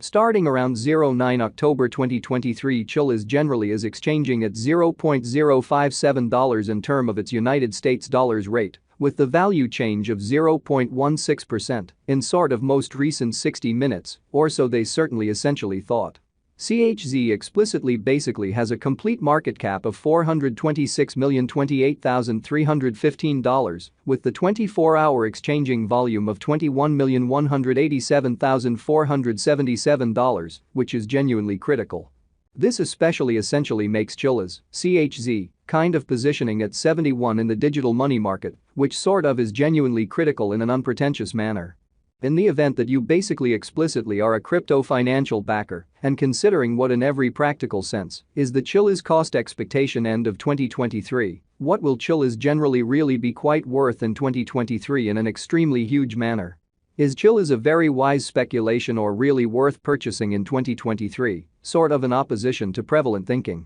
Starting around 09 October 2023, Chilliz generally is exchanging at $0.057 in term of its United States dollars rate, with the value change of 0.16% in sort of most recent 60 minutes, or so they certainly essentially thought. CHZ explicitly basically has a complete market cap of $426,028,315, with the 24-hour exchanging volume of $21,187,477, which is genuinely critical. This especially essentially makes Chilliz, CHZ, kind of positioning at 71 in the digital money market, which sort of is genuinely critical in an unpretentious manner. In the event that you basically explicitly are a crypto financial backer and considering what in every practical sense is the Chilliz cost expectation end of 2023, what will Chilliz generally really be quite worth in 2023 in an extremely huge manner? Is Chilliz a very wise speculation or really worth purchasing in 2023, sort of in opposition to prevalent thinking?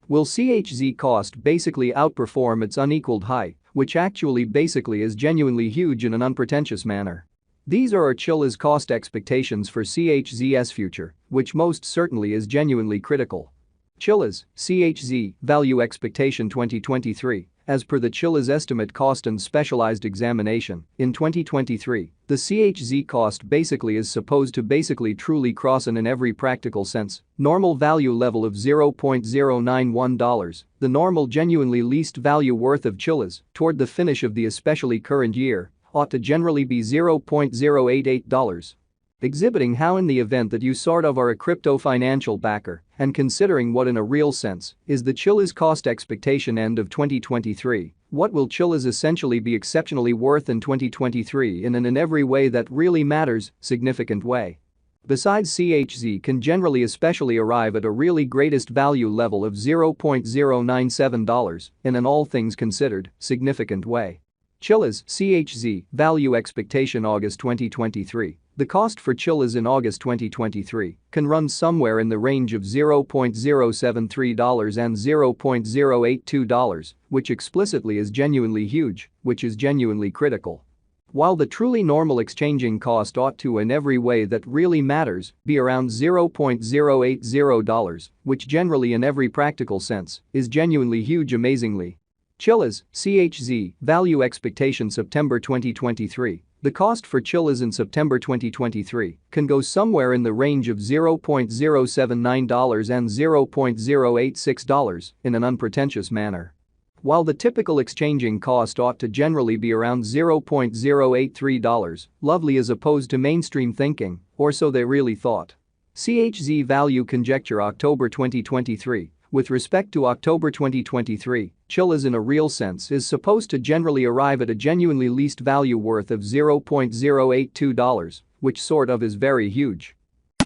Will CHZ cost basically outperform its unequaled high, which actually basically is genuinely huge in an unpretentious manner? These are our Chilliz cost expectations for CHZ's future, which most certainly is genuinely critical. Chilliz, CHZ, value expectation 2023. As per the Chilliz estimate cost and specialized examination, in 2023, the CHZ cost basically is supposed to basically truly cross in every practical sense normal value level of $0.091, the normal genuinely least value worth of Chilliz toward the finish of the especially current year ought to generally be $0.088. Exhibiting how in the event that you sort of are a crypto financial backer and considering what in a real sense is the Chilliz cost expectation end of 2023, what will Chilliz essentially be exceptionally worth in 2023 in an in every way that really matters, significant way. Besides, CHZ can generally especially arrive at a really greatest value level of $0.097 in an all things considered, significant way. Chilliz, CHZ, value expectation August 2023. The cost for Chilliz in August 2023 can run somewhere in the range of $0.073 and $0.082, which explicitly is genuinely huge, which is genuinely critical. While the truly normal exchanging cost ought to in every way that really matters be around $0.080, which generally in every practical sense is genuinely huge amazingly. Chilliz, CHZ, value expectation September 2023. The cost for Chilliz in September 2023 can go somewhere in the range of $0.079 and $0.086 in an unpretentious manner. While the typical exchanging cost ought to generally be around $0.083, lovely as opposed to mainstream thinking, or so they really thought. CHZ value conjecture October 2023. With respect to October 2023, Chilliz in a real sense is supposed to generally arrive at a genuinely least value worth of $0.082, which sort of is very huge.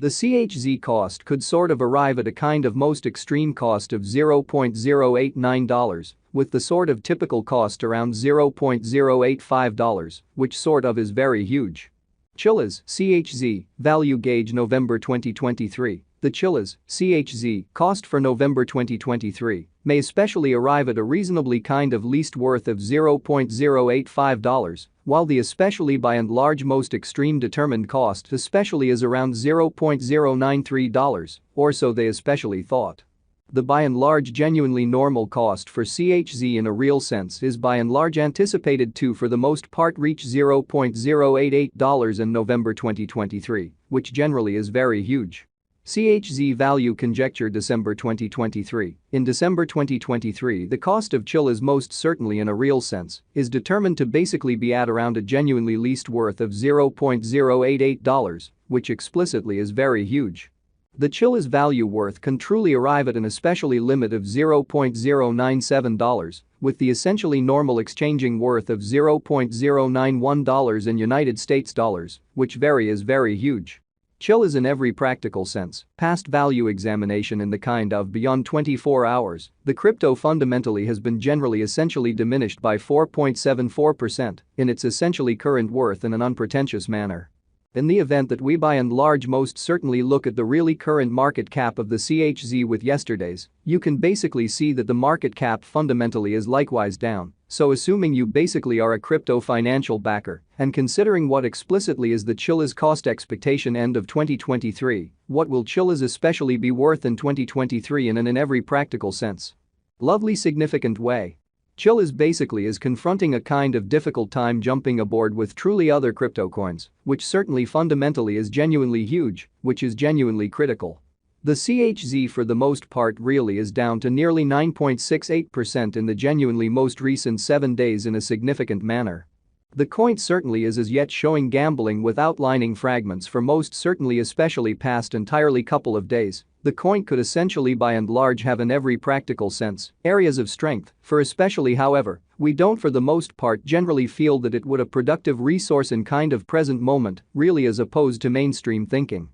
The CHZ cost could sort of arrive at a kind of most extreme cost of $0.089, with the sort of typical cost around $0.085, which sort of is very huge. Chilliz, CHZ, value gauge November 2023. The Chilliz, CHZ, cost for November 2023 may especially arrive at a reasonably kind of least worth of $0.085, while the especially by and large most extreme determined cost especially is around $0.093, or so they especially thought. The by and large genuinely normal cost for CHZ in a real sense is by and large anticipated to for the most part reach $0.088 in November 2023, which generally is very huge. CHZ value conjecture December 2023. In December 2023, the cost of Chilliz most certainly in a real sense is determined to basically be at around a genuinely least worth of $0.088, which explicitly is very huge. The Chilliz value worth can truly arrive at an especially limit of $0.097, with the essentially normal exchanging worth of $0.091 in United States dollars, which is very huge. Chilliz in every practical sense, past value examination in the kind of beyond 24 hours, the crypto fundamentally has been generally essentially diminished by 4.74% in its essentially current worth in an unpretentious manner. In the event that we by and large most certainly look at the really current market cap of the CHZ with yesterday's, you can basically see that the market cap fundamentally is likewise down, So assuming you basically are a crypto financial backer and considering what explicitly is the Chilliz cost expectation end of 2023, what will Chilliz especially be worth in 2023 and in every practical sense? Lovely significant way. Chilliz basically is confronting a kind of difficult time jumping aboard with truly other crypto coins, which certainly fundamentally is genuinely huge, which is genuinely critical. The CHZ for the most part really is down to nearly 9.68% in the genuinely most recent 7 days in a significant manner. The coin certainly is as yet showing gambling with outlining fragments for most certainly especially past entirely couple of days. The coin could essentially by and large have in every practical sense areas of strength, for especially however, we don't for the most part generally feel that it would a productive resource in kind of present moment, really as opposed to mainstream thinking.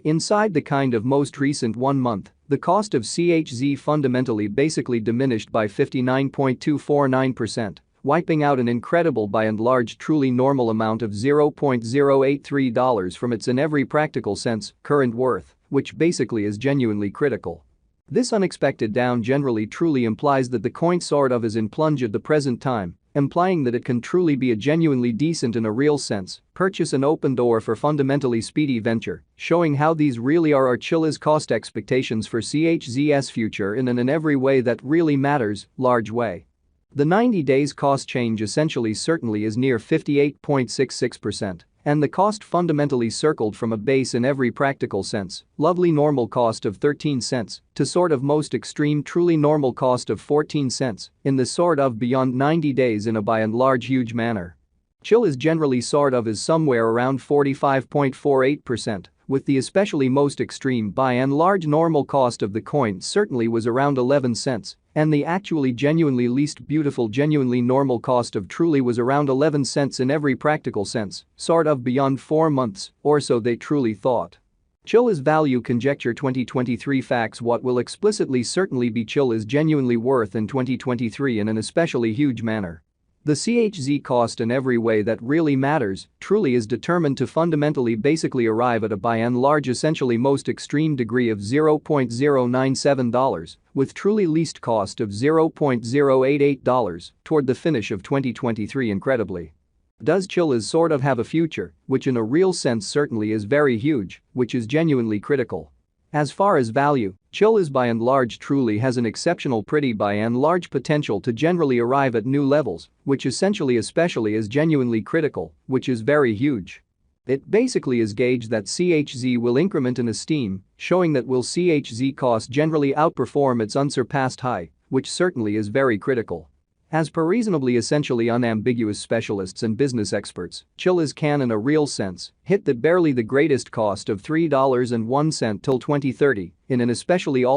Inside the kind of most recent 1 month, the cost of CHZ fundamentally basically diminished by 59.249%, wiping out an incredible by and large truly normal amount of $0.083 from its in every practical sense current worth, which basically is genuinely critical. This unexpected down generally truly implies that the coin sort of is in plunge at the present time, implying that it can truly be a genuinely decent in a real sense purchase an open door for fundamentally speedy venture, showing how these really are our Chilliz cost expectations for CHZ's future in every way that really matters, large way. The 90 days cost change essentially certainly is near 58.66%. And the cost fundamentally circled from a base in every practical sense, lovely normal cost of 13 cents, to sort of most extreme truly normal cost of 14 cents, in the sort of beyond 90 days in a by and large huge manner. Chilliz generally sort of is somewhere around 45.48%, with the especially most extreme by and large normal cost of the coin certainly was around 11 cents. And the actually genuinely least beautiful genuinely normal cost of truly was around 11 cents in every practical sense, sort of beyond 4 months, or so they truly thought. Chilliz value conjecture 2023 facts. What will explicitly certainly be Chilliz genuinely worth in 2023 in an especially huge manner. The CHZ cost in every way that really matters truly is determined to fundamentally basically arrive at a by and large essentially most extreme degree of $0.097, with truly least cost of $0.088 toward the finish of 2023 incredibly. Does Chilliz sort of have a future, which in a real sense certainly is very huge, which is genuinely critical? As far as value, Chilliz by and large truly has an exceptional pretty by and large potential to generally arrive at new levels, which essentially especially is genuinely critical, which is very huge. It basically is gauged that CHZ will increment in esteem, showing that will CHZ cost generally outperform its unsurpassed high, which certainly is very critical. As per reasonably essentially unambiguous specialists and business experts, Chilliz can in a real sense hit the barely the greatest cost of $3.01 till 2030 in an especially all